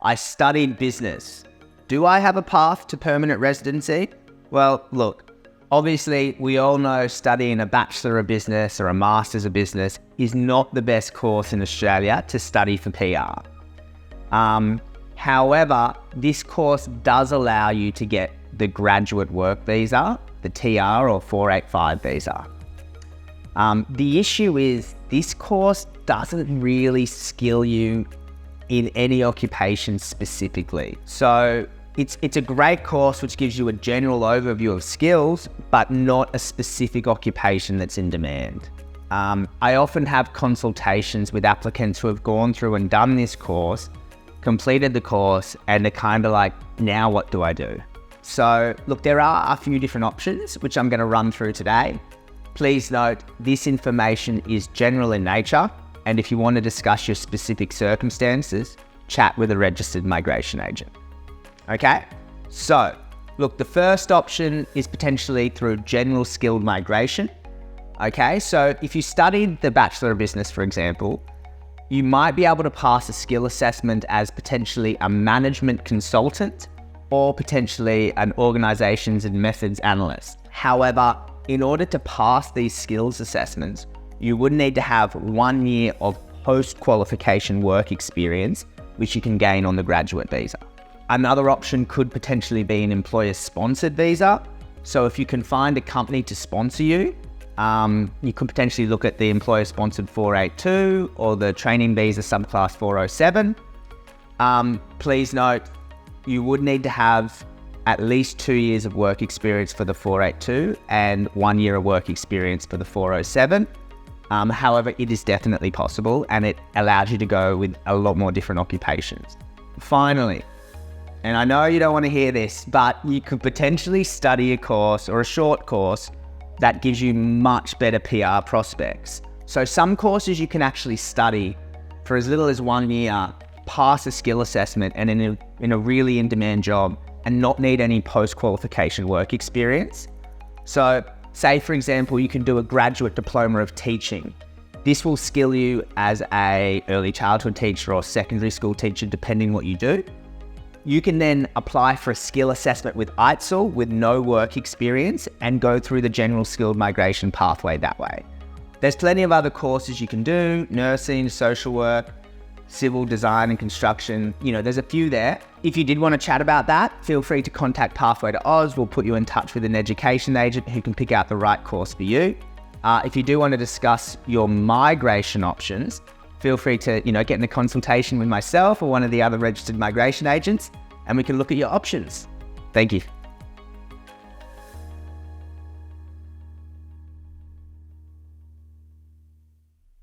I studied business. Do I have a path to permanent residency? Well, look, obviously we all know studying a Bachelor of Business or a Master's of Business is not the best course in Australia to study for PR. However, this course does allow you to get the graduate work visa, the TR or 485 visa. The issue is this course doesn't really skill you in any occupation specifically. So it's a great course which gives you a general overview of skills, but not a specific occupation that's in demand. I often have consultations with applicants who have gone through and done this course, completed the course, and they're kind of like, now what do I do? So look, there are a few different options, which I'm going to run through today. Please note, this information is general in nature, and if you want to discuss your specific circumstances, chat with a registered migration agent. Okay? So, look, the first option is potentially through general skilled migration. Okay, so if you studied the Bachelor of Business, for example, you might be able to pass a skill assessment as potentially a management consultant or potentially an organizations and methods analyst. However, in order to pass these skills assessments, you would need to have 1 year of post-qualification work experience, which you can gain on the graduate visa. Another option could potentially be an employer-sponsored visa. So if you can find a company to sponsor you, you could potentially look at the employer-sponsored 482 or the training visa subclass 407. Please note, you would need to have at least 2 years of work experience for the 482 and 1 year of work experience for the 407. However, it is definitely possible and it allows you to go with a lot more different occupations. Finally, and I know you don't want to hear this, but you could potentially study a course or a short course that gives you much better PR prospects. So some courses you can actually study for as little as 1 year, pass a skill assessment and in a really in-demand job and not need any post-qualification work experience. So say, for example, you can do a graduate diploma of teaching. This will skill you as a early childhood teacher or secondary school teacher, depending what you do. You can then apply for a skill assessment with ITSL with no work experience and go through the general skilled migration pathway that way. There's plenty of other courses you can do, nursing, social work, civil design and construction, there's a few there. If you did want to chat about that, feel free to contact Pathway to Oz. We'll put you in touch with an education agent who can pick out the right course for you. If you do want to discuss your migration options, feel free to, get in a consultation with myself or one of the other registered migration agents, and we can look at your options. Thank you.